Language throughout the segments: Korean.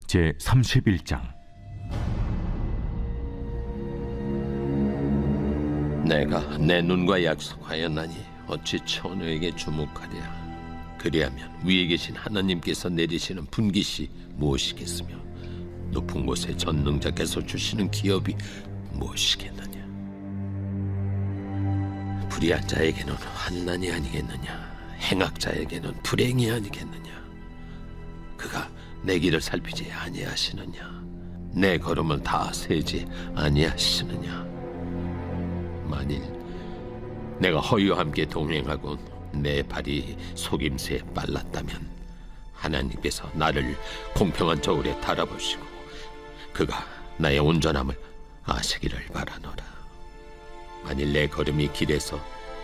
제 31장. 내가 내 눈과 약속하였나니 어찌 처녀에게 주목하랴. 그리하면 위에 계신 하나님께서 내리시는 분깃이 무엇이겠으며 높은 곳에 전능자께서 주시는 기업이 무엇이겠느냐. 불의한 자에게는 환난이 아니겠느냐, 행악자에게는 불행이 아니겠느냐. 그가 내 길을 살피지 아니하시느냐, 내 걸음을 다 세지 아니하시느냐. 만일 내가 허위와 함께 동행하고 내 발이 속임수에 빨랐다면 하나님께서 나를 공평한 저울에 달아보시고 그가 나의 온전함을 아시기를 바라노라. 만일 내 걸음이 길에서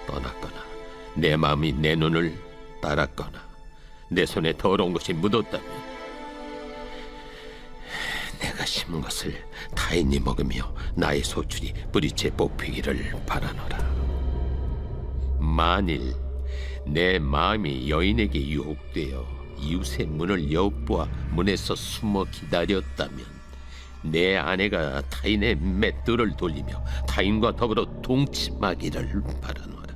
떠났거나 내 마음이 내 눈을 따랐거나 내 손에 더러운 것이 묻었다면 내가 심은 것을 타인이 먹으며 나의 소출이 뿌리째 뽑히기를 바라노라. 만일 내 마음이 여인에게 유혹되어 이웃의 문을 엿보아 문에서 숨어 기다렸다면 내 아내가 타인의 맷돌을 돌리며 타인과 더불어 동침하기를 바라노라.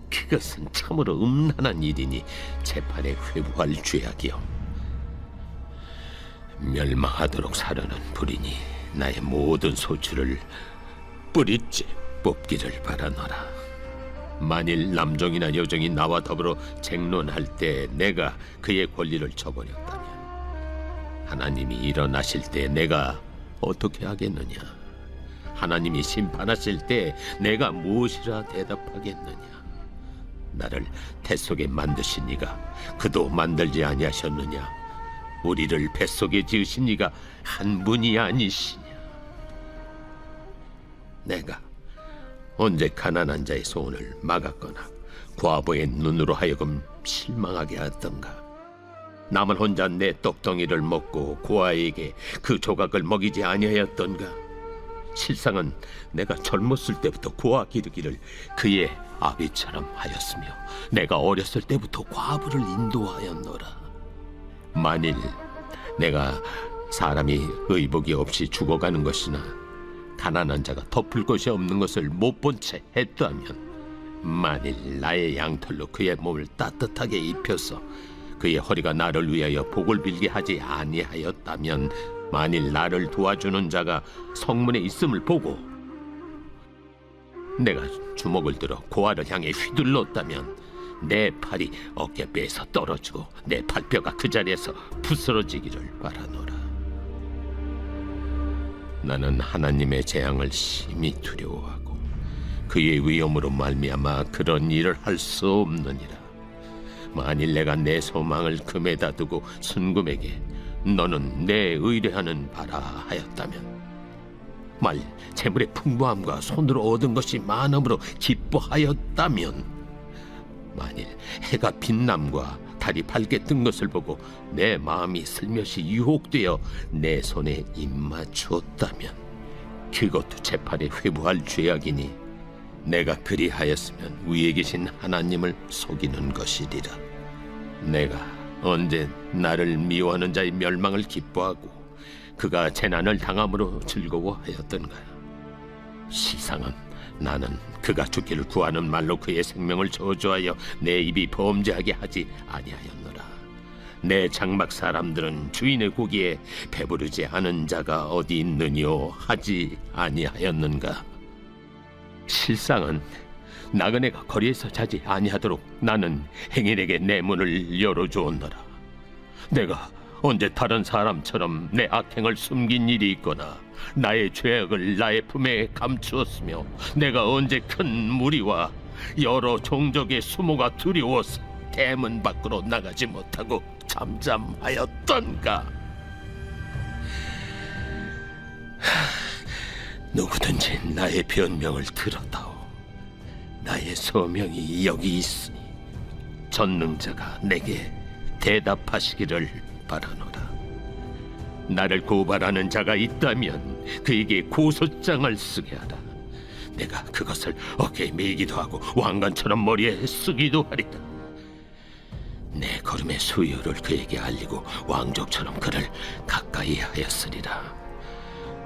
그것은 참으로 음란한 일이니 재판에 회부할 죄악이요 멸망하도록 사려는 불이니 나의 모든 소출을 뿌리째 뽑기를 바라노라. 만일 남종이나 여종이 나와 더불어 쟁론할 때 내가 그의 권리를 저버렸다면 하나님이 일어나실 때 내가 어떻게 하겠느냐? 하나님이 심판하실 때 내가 무엇이라 대답하겠느냐? 나를 태 속에 만드신 이가 그도 만들지 아니하셨느냐? 우리를 뱃속에 지으신 이가 한 분이 아니시냐? 내가 언제 가난한 자의 소원을 막았거나 과부의 눈으로 하여금 실망하게 하던가? 남은 혼자 내 떡덩이를 먹고 고아에게 그 조각을 먹이지 아니하였던가? 실상은 내가 젊었을 때부터 고아 기르기를 그의 아비처럼 하였으며 내가 어렸을 때부터 과부를 인도하였노라. 만일 내가 사람이 의복이 없이 죽어가는 것이나 가난한 자가 덮을 것이 없는 것을 못 본 채 했다면, 만일 나의 양털로 그의 몸을 따뜻하게 입혀서 그의 허리가 나를 위하여 복을 빌게 하지 아니하였다면, 만일 나를 도와주는 자가 성문에 있음을 보고 내가 주먹을 들어 고아를 향해 휘둘렀다면 내 팔이 어깨뼈에서 떨어지고 내 팔뼈가 그 자리에서 부스러지기를 바라노라. 나는 하나님의 재앙을 심히 두려워하고 그의 위엄으로 말미암아 그런 일을 할 수 없느니라. 만일 내가 내 소망을 금에다 두고 순금에게 너는 내 의뢰하는 바라 하였다면, 만일 재물의 풍부함과 손으로 얻은 것이 많음으로 기뻐하였다면, 만일 해가 빛남과 달이 밝게 뜬 것을 보고 내 마음이 슬며시 유혹되어 내 손에 입맞추었다면, 그것도 재판에 회부할 죄악이니 내가 그리하였으면 위에 계신 하나님을 속이는 것이리라. 내가 언제 나를 미워하는 자의 멸망을 기뻐하고 그가 재난을 당함으로 즐거워하였던가? 시상은 나는 그가 죽기를 구하는 말로 그의 생명을 저주하여 내 입이 범죄하게 하지 아니하였노라. 내 장막 사람들은 주인의 고기에 배부르지 않은 자가 어디 있느뇨 하지 아니하였는가? 실상은 나그네가 거리에서 자지 아니하도록 나는 행인에게 내 문을 열어주었노라. 내가 언제 다른 사람처럼 내 악행을 숨긴 일이 있거나 나의 죄악을 나의 품에 감추었으며 내가 언제 큰 무리와 여러 종족의 수모가 두려워서 대문 밖으로 나가지 못하고 잠잠하였던가? 누구든지 나의 변명을 들었다오. 나의 소명이 여기 있으니 전능자가 내게 대답하시기를 바라노라. 나를 고발하는 자가 있다면 그에게 고소장을 쓰게 하라. 내가 그것을 어깨에 메기도 하고 왕관처럼 머리에 쓰기도 하리라. 내 걸음의 수요를 그에게 알리고 왕족처럼 그를 가까이 하였으리라.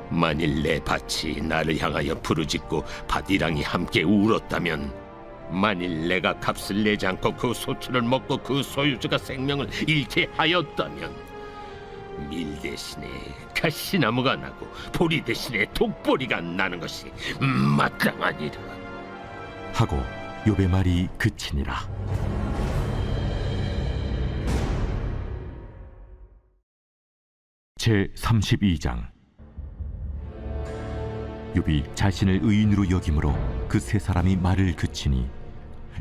만일 내 밭이 나를 향하여 부르짖고 밭이랑이 함께 울었다면, 만일 내가 값을 내지 않고 그 소출을 먹고 그 소유주가 생명을 잃게 하였다면, 밀 대신에 가시나무가 나고 보리 대신에 독보리가 나는 것이 마땅하니라. 하고 욥의 말이 그치니라. 제 32장. 욥이 자신을 의인으로 여김으로 그 세 사람이 말을 그치니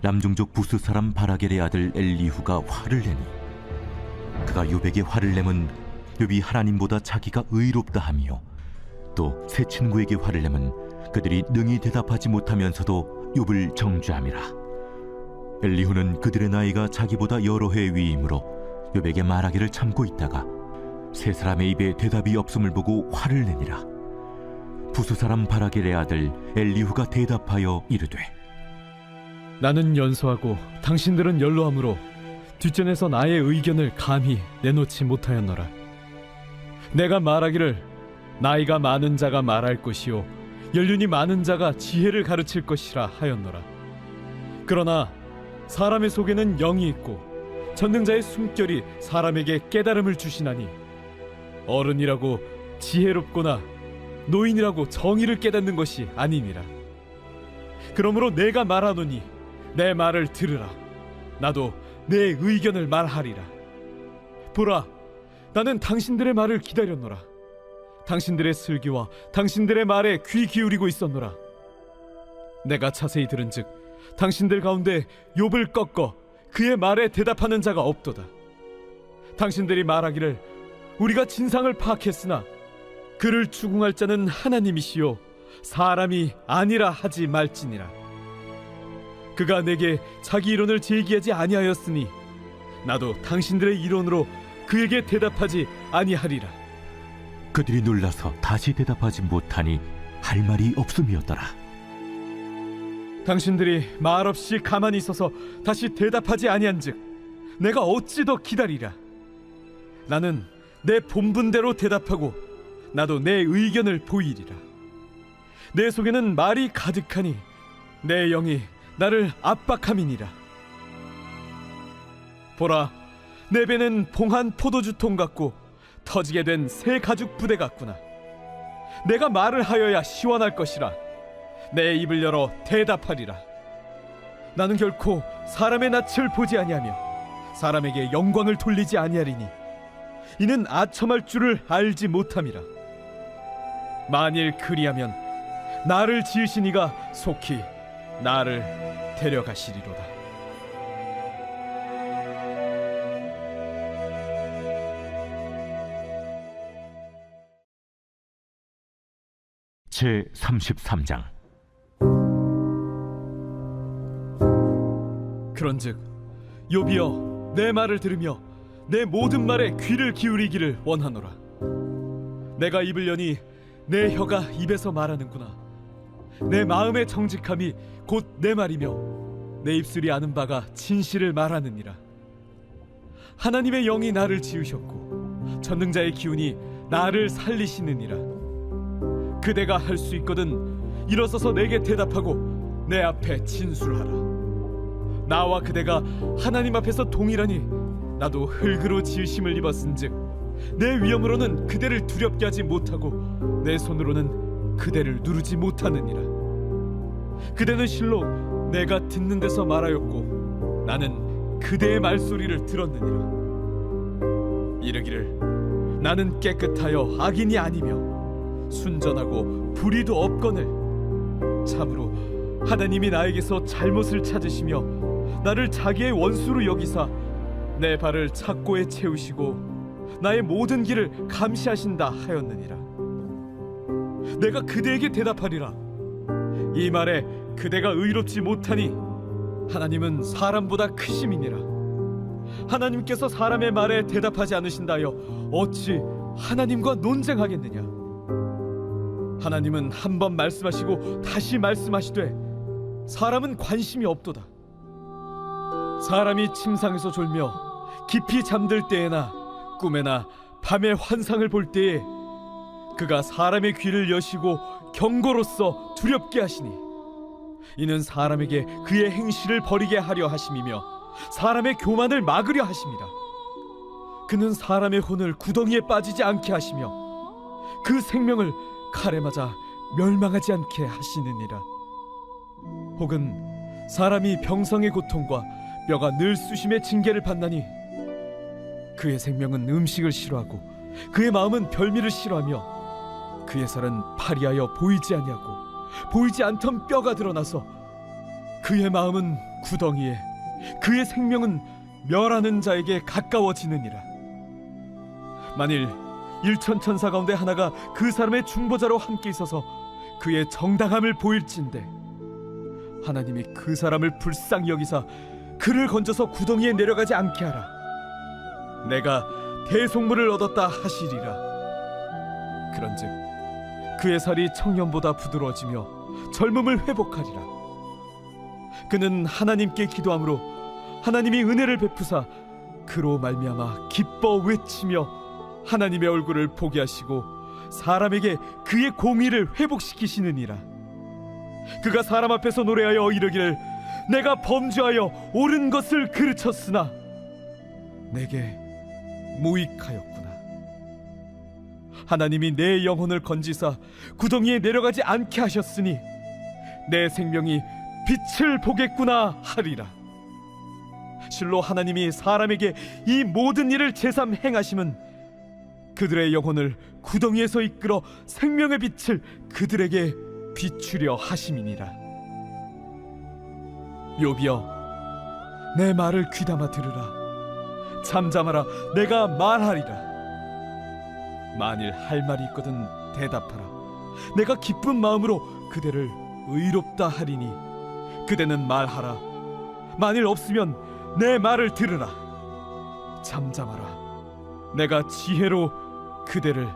남종족 부스 사람 바라겔의 아들 엘리후가 화를 내니, 그가 욥에게 화를 내면 욥이 하나님보다 자기가 의롭다 하며, 또 세 친구에게 화를 내면 그들이 능히 대답하지 못하면서도 욥을 정죄함이라. 엘리후는 그들의 나이가 자기보다 여러 해 위이므로 욥에게 말하기를 참고 있다가 세 사람의 입에 대답이 없음을 보고 화를 내니라. 부수 사람 바라겔의 아들 엘리후가 대답하여 이르되, 나는 연소하고 당신들은 연로함으로 뒷전에서 나의 의견을 감히 내놓지 못하였노라. 내가 말하기를 나이가 많은 자가 말할 것이요 연륜이 많은 자가 지혜를 가르칠 것이라 하였노라. 그러나 사람의 속에는 영이 있고 전능자의 숨결이 사람에게 깨달음을 주시나니, 어른이라고 지혜롭거나 노인이라고 정의를 깨닫는 것이 아니니라. 그러므로 내가 말하노니 내 말을 들으라. 나도 내 의견을 말하리라. 보라, 나는 당신들의 말을 기다렸노라. 당신들의 슬기와 당신들의 말에 귀 기울이고 있었노라. 내가 자세히 들은즉 당신들 가운데 욥을 꺾어 그의 말에 대답하는 자가 없도다. 당신들이 말하기를 우리가 진상을 파악했으나 그를 추궁할 자는 하나님이시요 사람이 아니라 하지 말지니라. 그가 내게 자기 이론을 제기하지 아니하였으니 나도 당신들의 이론으로 그에게 대답하지 아니하리라. 그들이 놀라서 다시 대답하지 못하니 할 말이 없음이었더라. 당신들이 말없이 가만히 있어서 다시 대답하지 아니한즉 내가 어찌 더 기다리랴. 나는 내 본분대로 대답하고 나도 내 의견을 보이리라. 내 속에는 말이 가득하니 내 영이 나를 압박함이니라. 보라, 내 배는 봉한 포도주통 같고 터지게 된 새 가죽 부대 같구나. 내가 말을 하여야 시원할 것이라. 내 입을 열어 대답하리라. 나는 결코 사람의 낯을 보지 아니하며 사람에게 영광을 돌리지 아니하리니 이는 아첨할 줄을 알지 못함이라. 만일 그리하면 나를 지으신 이가 속히 나를 데려가시리로다. 제 33장. 그런즉 욥이여, 내 말을 들으며 내 모든 말에 귀를 기울이기를 원하노라. 내가 입을 여니 내 혀가 입에서 말하는구나. 내 마음의 정직함이 곧 내 말이며 내 입술이 아는 바가 진실을 말하느니라. 하나님의 영이 나를 지으셨고 전능자의 기운이 나를 살리시느니라. 그대가 할 수 있거든 일어서서 내게 대답하고 내 앞에 진술하라. 나와 그대가 하나님 앞에서 동일하니 나도 흙으로 지으심을 입었은즉 내 위엄으로는 그대를 두렵게 하지 못하고 내 손으로는 그대를 누르지 못하느니라. 그대는 실로 내가 듣는 데서 말하였고 나는 그대의 말소리를 들었느니라. 이르기를 나는 깨끗하여 악인이 아니며 순전하고 불의도 없거늘 참으로 하나님이 나에게서 잘못을 찾으시며 나를 자기의 원수로 여기사 내 발을 착고에 채우시고 나의 모든 길을 감시하신다 하였느니라. 내가 그대에게 대답하리라. 이 말에 그대가 의롭지 못하니 하나님은 사람보다 크심이니라. 하나님께서 사람의 말에 대답하지 않으신다여 어찌 하나님과 논쟁하겠느냐. 하나님은 한 번 말씀하시고 다시 말씀하시되 사람은 관심이 없도다. 사람이 침상에서 졸며 깊이 잠들 때에나 꿈에나 밤의 환상을 볼 때에 그가 사람의 귀를 여시고 경고로써 두렵게 하시니 이는 사람에게 그의 행실을 버리게 하려 하심이며 사람의 교만을 막으려 하심이라. 그는 사람의 혼을 구덩이에 빠지지 않게 하시며 그 생명을 칼에 맞아 멸망하지 않게 하시느니라. 혹은 사람이 병성의 고통과 뼈가 늘 쑤심의 징계를 받나니 그의 생명은 음식을 싫어하고 그의 마음은 별미를 싫어하며 그의 살은 파리하여 보이지 아니하고 보이지 않던 뼈가 드러나서 그의 마음은 구덩이에 그의 생명은 멸하는 자에게 가까워지느니라. 만일 일천 천사 가운데 하나가 그 사람의 중보자로 함께 있어서 그의 정당함을 보일진대 하나님이 그 사람을 불쌍히 여기사 그를 건져서 구덩이에 내려가지 않게 하라. 내가 대속물을 얻었다 하시리라. 그런즉 그의 살이 청년보다 부드러워지며 젊음을 회복하리라. 그는 하나님께 기도함으로 하나님이 은혜를 베푸사 그로 말미암아 기뻐 외치며 하나님의 얼굴을 보게 하시고 사람에게 그의 공의를 회복시키시느니라. 그가 사람 앞에서 노래하여 이르기를 내가 범죄하여 옳은 것을 그르쳤으나 내게 무익하였구나. 하나님이 내 영혼을 건지사 구덩이에 내려가지 않게 하셨으니 내 생명이 빛을 보겠구나 하리라. 실로 하나님이 사람에게 이 모든 일을 제삼 행하심은 그들의 영혼을 구덩이에서 이끌어 생명의 빛을 그들에게 비추려 하심이니라. 욥이여, 내 말을 귀담아 들으라. 잠잠하라, 내가 말하리라. 만일 할 말이 있거든 대답하라. 내가 기쁜 마음으로 그대를 의롭다 하리니 그대는 말하라. 만일 없으면 내 말을 들으라. 잠잠하라, 내가 지혜로 그대를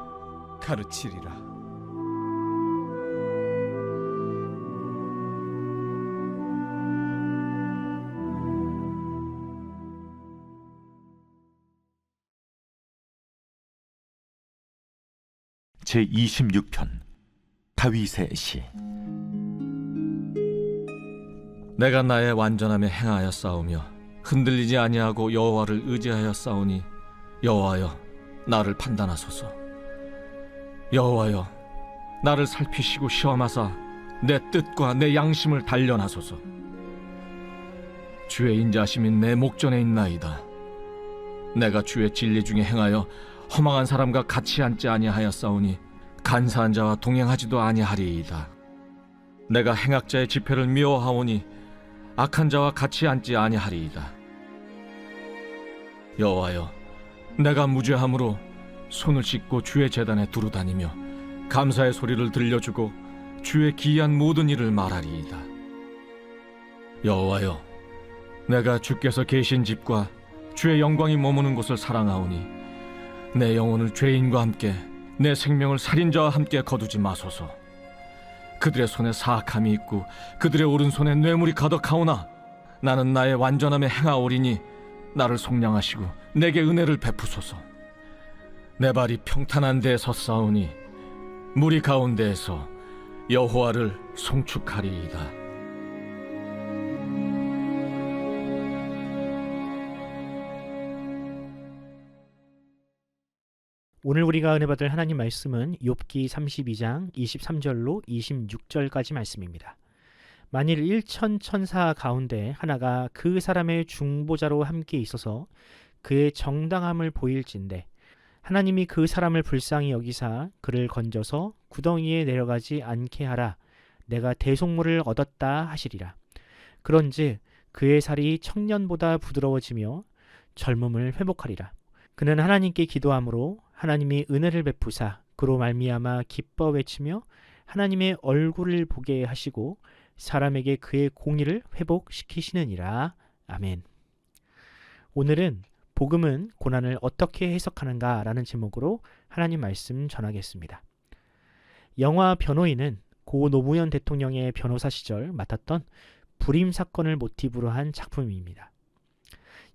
가르치리라. 제26편 다윗의 시. 내가 나의 완전함에 행하여 싸우며 흔들리지 아니하고 여호와를 의지하여 싸우니 여호와여, 나를 판단하소서. 여호와여, 나를 살피시고 시험하사 내 뜻과 내 양심을 단련하소서. 주의 인자심이 내 목전에 있나이다. 내가 주의 진리 중에 행하여 허망한 사람과 같이 앉지 아니하여 싸우니 간사한 자와 동행하지도 아니하리이다. 내가 행악자의 집회를 미워하오니 악한 자와 같이 앉지 아니하리이다. 여호와여, 내가 무죄함으로 손을 씻고 주의 제단에 두루 다니며 감사의 소리를 들려주고 주의 기이한 모든 일을 말하리이다. 여호와여, 내가 주께서 계신 집과 주의 영광이 머무는 곳을 사랑하오니 내 영혼을 죄인과 함께 내 생명을 살인자와 함께 거두지 마소서. 그들의 손에 사악함이 있고 그들의 오른손에 뇌물이 가득하오나 나는 나의 완전함에 행하오리니 나를 속량하시고 내게 은혜를 베푸소서. 내 발이 평탄한 데에 섰사오니 무리 가운데에서 여호와를 송축하리이다. 오늘 우리가 은혜 받을 하나님 말씀은 욥기 32장 23절로 26절까지 말씀입니다. 만일 1천 천사 가운데 하나가 그 사람의 중보자로 함께 있어서 그의 정당함을 보일진대 하나님이 그 사람을 불쌍히 여기사 그를 건져서 구덩이에 내려가지 않게 하라. 내가 대속물을 얻었다 하시리라. 그런즉 그의 살이 청년보다 부드러워지며 젊음을 회복하리라. 그는 하나님께 기도함으로 하나님이 은혜를 베푸사 그로 말미암아 기뻐 외치며 하나님의 얼굴을 보게 하시고 사람에게 그의 공의를 회복시키시느니라. 아멘. 오늘은 복음은 고난을 어떻게 해석하는가 라는 제목으로 하나님 말씀 전하겠습니다. 영화 변호인은 고 노무현 대통령의 변호사 시절 맡았던 불임 사건을 모티브로 한 작품입니다.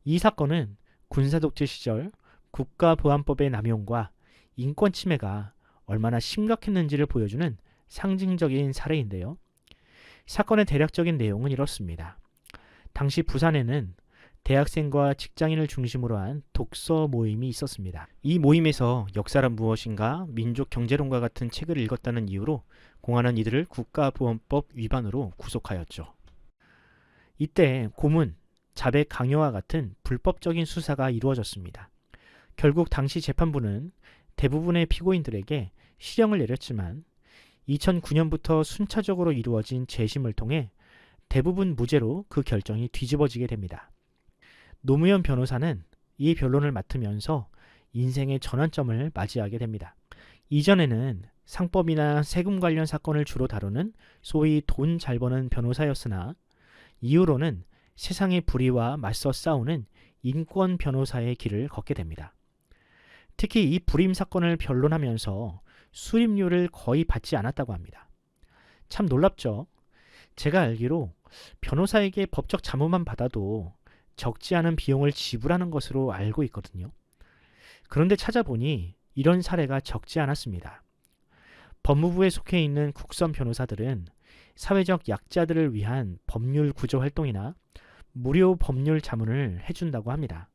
이 사건은 군사독재 시절 국가보안법의 남용과 인권 침해가 얼마나 심각했는지를 보여주는 상징적인 사례인데요. 사건의 대략적인 내용은 이렇습니다. 당시 부산에는 대학생과 직장인을 중심으로 한 독서 모임이 있었습니다. 이 모임에서 역사란 무엇인가, 민족 경제론과 같은 책을 읽었다는 이유로 공안은 이들을 국가보안법 위반으로 구속하였죠. 이때 고문, 자백 강요와 같은 불법적인 수사가 이루어졌습니다. 결국 당시 재판부는 대부분의 피고인들에게 실형을 내렸지만 2009년부터 순차적으로 이루어진 재심을 통해 대부분 무죄로 그 결정이 뒤집어지게 됩니다. 노무현 변호사는 이 변론을 맡으면서 인생의 전환점을 맞이하게 됩니다. 이전에는 상법이나 세금 관련 사건을 주로 다루는 소위 돈 잘 버는 변호사였으나 이후로는 세상의 불의와 맞서 싸우는 인권 변호사의 길을 걷게 됩니다. 특히 이 불임 사건을 변론하면서 수임료를 거의 받지 않았다고 합니다. 참 놀랍죠? 제가 알기로 변호사에게 법적 자문만 받아도 적지 않은 비용을 지불하는 것으로 알고 있거든요. 그런데 찾아보니 이런 사례가 적지 않았습니다. 법무부에 속해 있는 국선 변호사들은 사회적 약자들을 위한 법률 구조 활동이나 무료 법률 자문을 해준다고 합니다.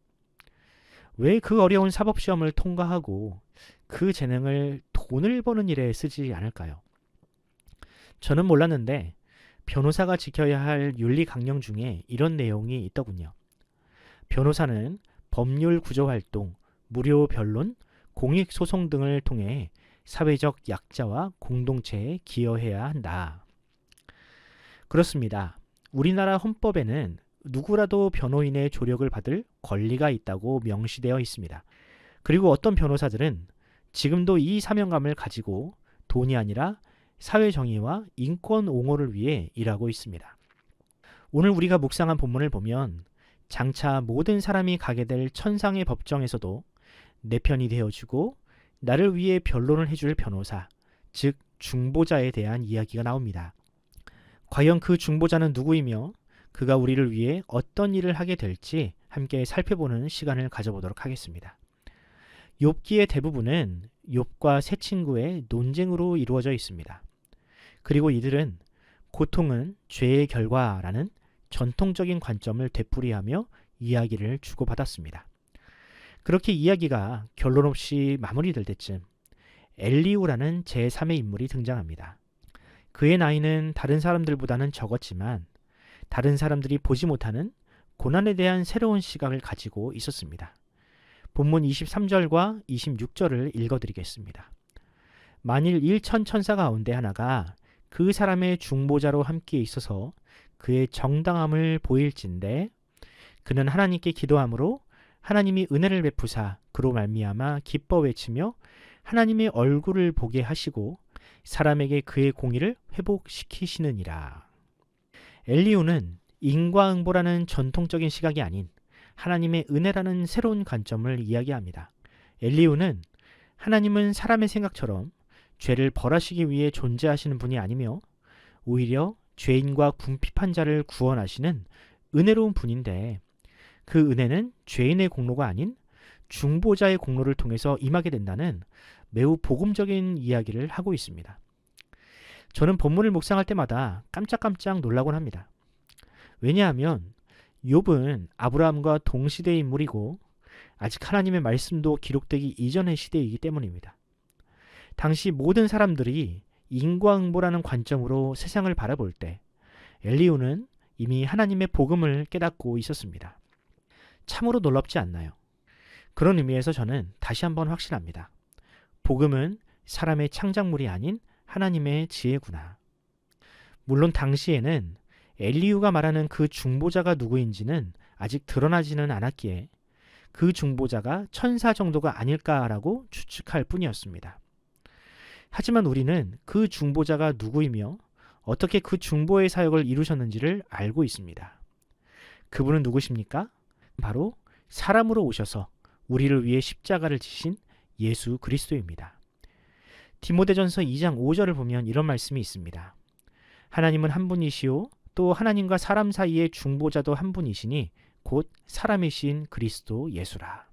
왜 그 어려운 사법시험을 통과하고 그 재능을 돈을 버는 일에 쓰지 않을까요? 저는 몰랐는데 변호사가 지켜야 할 윤리 강령 중에 이런 내용이 있더군요. 변호사는 법률 구조 활동, 무료 변론, 공익 소송 등을 통해 사회적 약자와 공동체에 기여해야 한다. 그렇습니다. 우리나라 헌법에는 누구라도 변호인의 조력을 받을 권리가 있다고 명시되어 있습니다. 그리고 어떤 변호사들은 지금도 이 사명감을 가지고 돈이 아니라 사회 정의와 인권 옹호를 위해 일하고 있습니다. 오늘 우리가 묵상한 본문을 보면 장차 모든 사람이 가게 될 천상의 법정에서도 내 편이 되어주고 나를 위해 변론을 해줄 변호사, 즉 중보자에 대한 이야기가 나옵니다. 과연 그 중보자는 누구이며 그가 우리를 위해 어떤 일을 하게 될지 함께 살펴보는 시간을 가져보도록 하겠습니다. 욥기의 대부분은 욥과 세 친구의 논쟁으로 이루어져 있습니다. 그리고 이들은 고통은 죄의 결과라는 전통적인 관점을 되풀이하며 이야기를 주고받았습니다. 그렇게 이야기가 결론 없이 마무리될 때쯤 엘리우라는 제3의 인물이 등장합니다. 그의 나이는 다른 사람들보다는 적었지만 다른 사람들이 보지 못하는 고난에 대한 새로운 시각을 가지고 있었습니다. 본문 23절과 26절을 읽어드리겠습니다. 만일 1천 천사 가운데 하나가 그 사람의 중보자로 함께 있어서 그의 정당함을 보일진대 그는 하나님께 기도함으로 하나님이 은혜를 베푸사 그로 말미암아 기뻐 외치며 하나님의 얼굴을 보게 하시고 사람에게 그의 공의를 회복시키시느니라. 엘리후는 인과응보라는 전통적인 시각이 아닌 하나님의 은혜라는 새로운 관점을 이야기합니다. 엘리후는 하나님은 사람의 생각처럼 죄를 벌하시기 위해 존재하시는 분이 아니며 오히려 죄인과 궁핍한 자를 구원하시는 은혜로운 분인데 그 은혜는 죄인의 공로가 아닌 중보자의 공로를 통해서 임하게 된다는 매우 복음적인 이야기를 하고 있습니다. 저는 본문을 묵상할 때마다 깜짝깜짝 놀라곤 합니다. 왜냐하면 욥은 아브라함과 동시대의 인물이고 아직 하나님의 말씀도 기록되기 이전의 시대이기 때문입니다. 당시 모든 사람들이 인과응보라는 관점으로 세상을 바라볼 때 엘리후는 이미 하나님의 복음을 깨닫고 있었습니다. 참으로 놀랍지 않나요? 그런 의미에서 저는 다시 한번 확신합니다. 복음은 사람의 창작물이 아닌 하나님의 지혜구나. 물론 당시에는 엘리후가 말하는 그 중보자가 누구인지는 아직 드러나지는 않았기에 그 중보자가 천사 정도가 아닐까라고 추측할 뿐이었습니다. 하지만 우리는 그 중보자가 누구이며 어떻게 그 중보의 사역을 이루셨는지를 알고 있습니다. 그분은 누구십니까? 바로 사람으로 오셔서 우리를 위해 십자가를 지신 예수 그리스도입니다. 디모데전서 2장 5절을 보면 이런 말씀이 있습니다. 하나님은 한 분이시요 또 하나님과 사람 사이의 중보자도 한 분이시니 곧 사람이신 그리스도 예수라.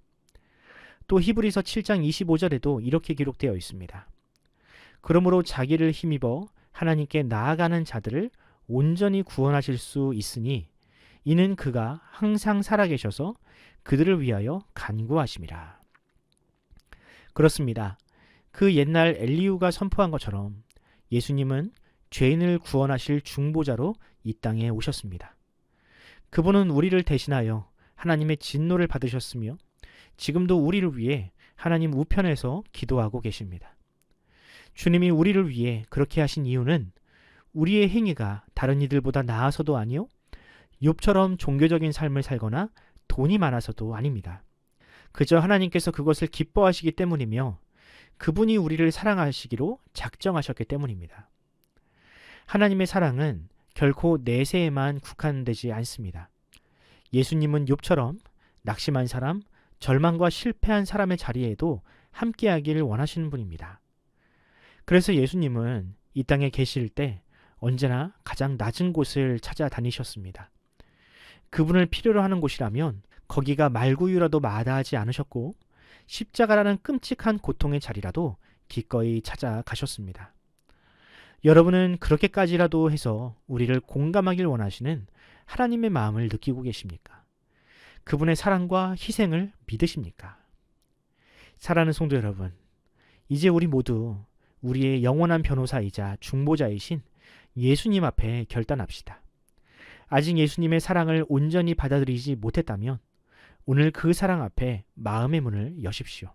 또 히브리서 7장 25절에도 이렇게 기록되어 있습니다. 그러므로 자기를 힘입어 하나님께 나아가는 자들을 온전히 구원하실 수 있으니 이는 그가 항상 살아계셔서 그들을 위하여 간구하심이라. 그렇습니다. 그 옛날 엘리후가 선포한 것처럼 예수님은 죄인을 구원하실 중보자로 이 땅에 오셨습니다. 그분은 우리를 대신하여 하나님의 진노를 받으셨으며 지금도 우리를 위해 하나님 우편에서 기도하고 계십니다. 주님이 우리를 위해 그렇게 하신 이유는 우리의 행위가 다른 이들보다 나아서도 아니요 욥처럼 종교적인 삶을 살거나 돈이 많아서도 아닙니다. 그저 하나님께서 그것을 기뻐하시기 때문이며 그분이 우리를 사랑하시기로 작정하셨기 때문입니다. 하나님의 사랑은 결코 내세에만 국한되지 않습니다. 예수님은 욥처럼 낙심한 사람, 절망과 실패한 사람의 자리에도 함께하기를 원하시는 분입니다. 그래서 예수님은 이 땅에 계실 때 언제나 가장 낮은 곳을 찾아다니셨습니다. 그분을 필요로 하는 곳이라면 거기가 말구유라도 마다하지 않으셨고 십자가라는 끔찍한 고통의 자리라도 기꺼이 찾아가셨습니다. 여러분은 그렇게까지라도 해서 우리를 공감하길 원하시는 하나님의 마음을 느끼고 계십니까? 그분의 사랑과 희생을 믿으십니까? 사랑하는 성도 여러분, 이제 우리 모두 우리의 영원한 변호사이자 중보자이신 예수님 앞에 결단합시다. 아직 예수님의 사랑을 온전히 받아들이지 못했다면 오늘 그 사랑 앞에 마음의 문을 여십시오.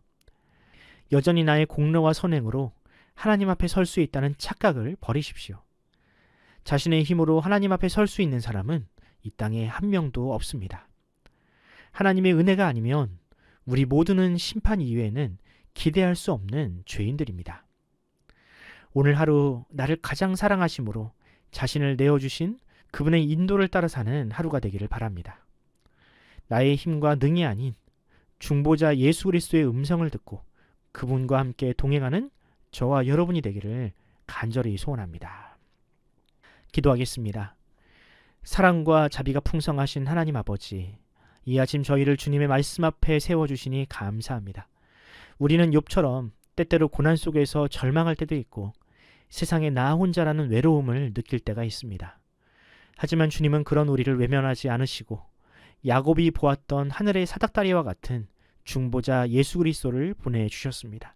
여전히 나의 공로와 선행으로 하나님 앞에 설 수 있다는 착각을 버리십시오. 자신의 힘으로 하나님 앞에 설 수 있는 사람은 이 땅에 한 명도 없습니다. 하나님의 은혜가 아니면 우리 모두는 심판 이후에는 기대할 수 없는 죄인들입니다. 오늘 하루 나를 가장 사랑하심으로 자신을 내어주신 그분의 인도를 따라 사는 하루가 되기를 바랍니다. 나의 힘과 능이 아닌 중보자 예수 그리스도의 음성을 듣고 그분과 함께 동행하는 저와 여러분이 되기를 간절히 소원합니다. 기도하겠습니다. 사랑과 자비가 풍성하신 하나님 아버지, 이 아침 저희를 주님의 말씀 앞에 세워주시니 감사합니다. 우리는 욥처럼 때때로 고난 속에서 절망할 때도 있고 세상에 나 혼자라는 외로움을 느낄 때가 있습니다. 하지만 주님은 그런 우리를 외면하지 않으시고 야곱이 보았던 하늘의 사닥다리와 같은 중보자 예수 그리스도를 보내주셨습니다.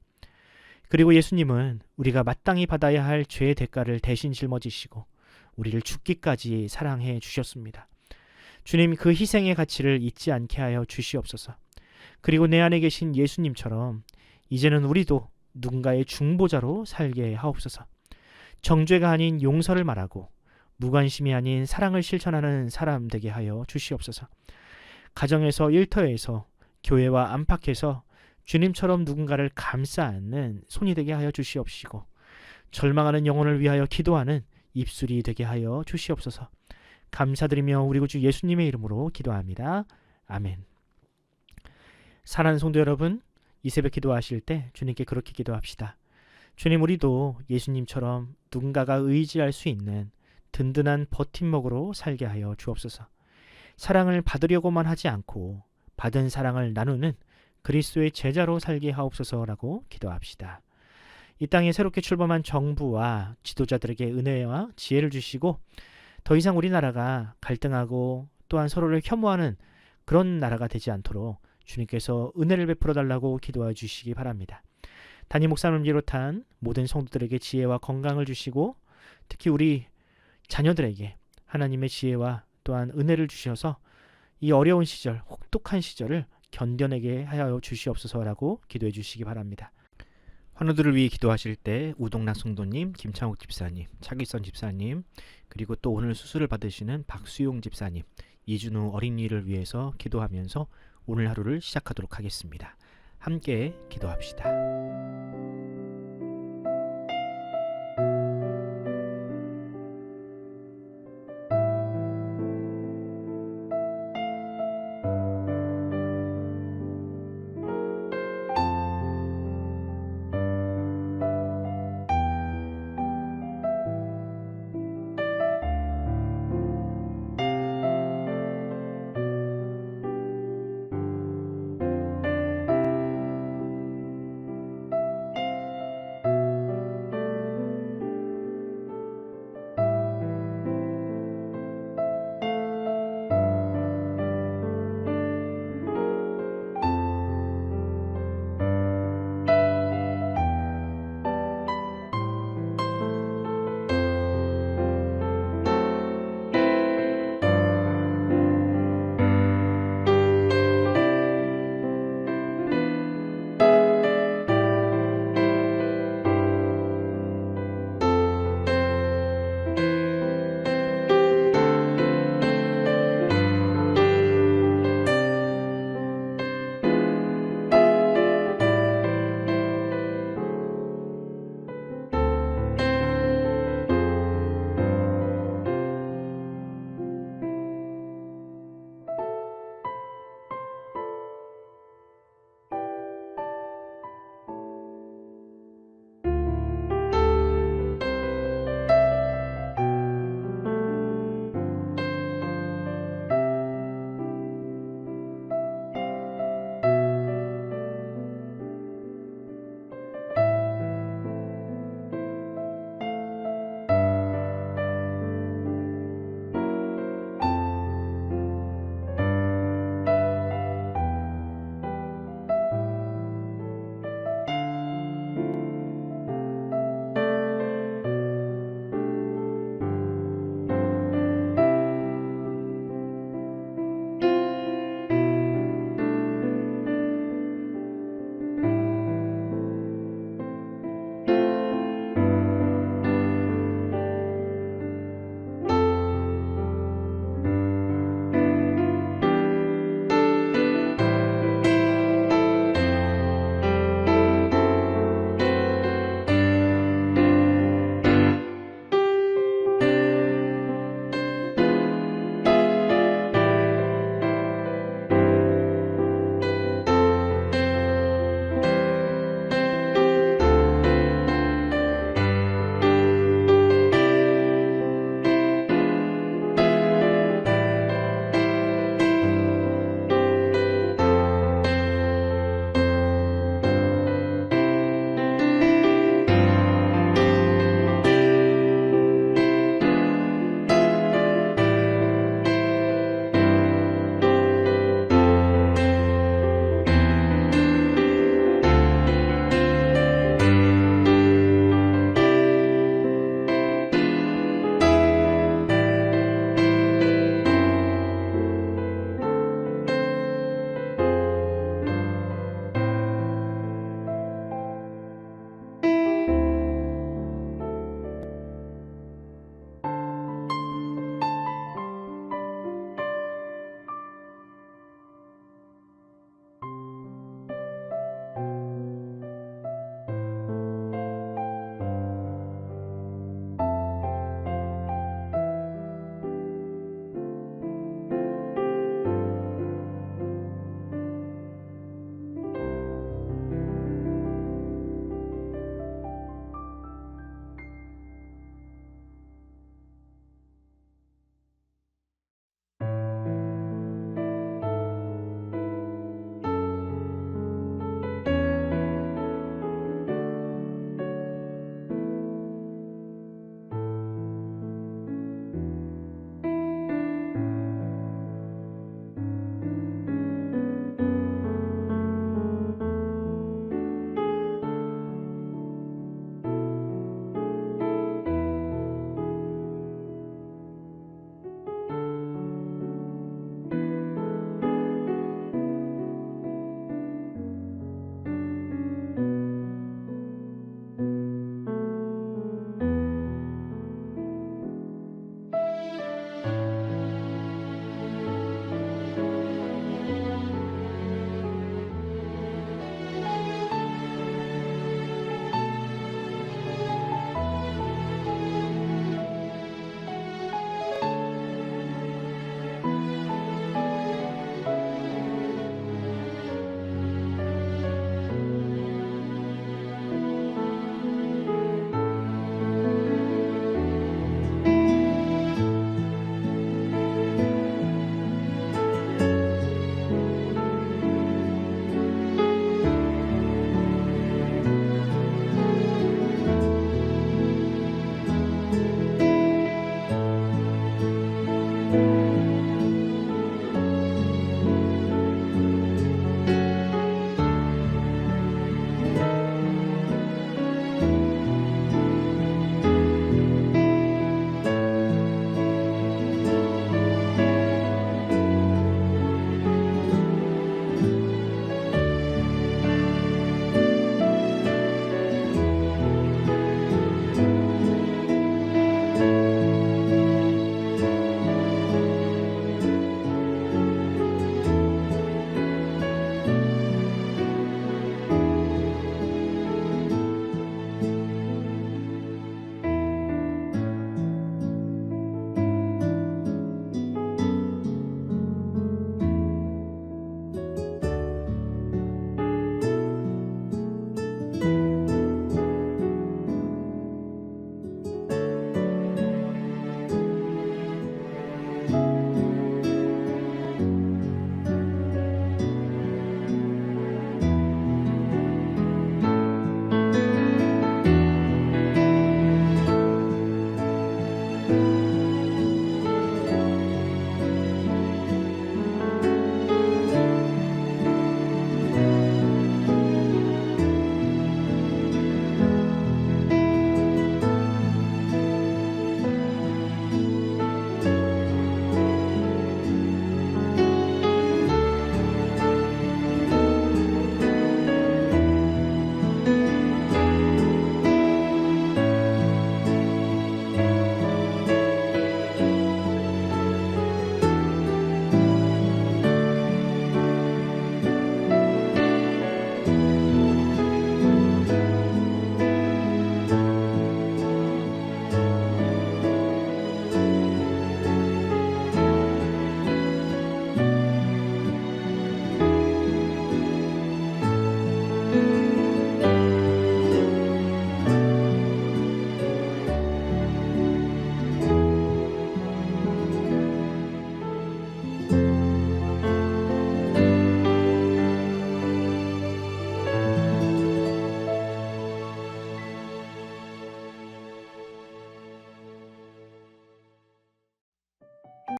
그리고 예수님은 우리가 마땅히 받아야 할 죄의 대가를 대신 짊어지시고 우리를 죽기까지 사랑해 주셨습니다. 주님, 그 희생의 가치를 잊지 않게 하여 주시옵소서. 그리고 내 안에 계신 예수님처럼 이제는 우리도 누군가의 중보자로 살게 하옵소서. 정죄가 아닌 용서를 말하고 무관심이 아닌 사랑을 실천하는 사람 되게 하여 주시옵소서. 가정에서, 일터에서, 교회와 안팎에서 주님처럼 누군가를 감싸 안는 손이 되게 하여 주시옵시고 절망하는 영혼을 위하여 기도하는 입술이 되게 하여 주시옵소서. 감사드리며 우리 구주 예수님의 이름으로 기도합니다. 아멘. 사랑하는 성도 여러분, 이 새벽 기도하실 때 주님께 그렇게 기도합시다. 주님, 우리도 예수님처럼 누군가가 의지할 수 있는 든든한 버팀목으로 살게 하여 주옵소서. 사랑을 받으려고만 하지 않고 받은 사랑을 나누는 그리스도의 제자로 살게 하옵소서라고 기도합시다. 이 땅에 새롭게 출범한 정부와 지도자들에게 은혜와 지혜를 주시고 더 이상 우리나라가 갈등하고 또한 서로를 혐오하는 그런 나라가 되지 않도록 주님께서 은혜를 베풀어 달라고 기도해 주시기 바랍니다. 담임 목사님을 비롯한 모든 성도들에게 지혜와 건강을 주시고 특히 우리 자녀들에게 하나님의 지혜와 또한 은혜를 주셔서 이 어려운 시절, 혹독한 시절을 견뎌내게 하여 주시옵소서라고 기도해 주시기 바랍니다. 환우들을 위해 기도하실 때 우동락 성도님, 김창욱 집사님, 차기선 집사님, 그리고 또 오늘 수술을 받으시는 박수용 집사님, 이준우 어린이를 위해서 기도하면서 오늘 하루를 시작하도록 하겠습니다. 함께 기도합시다.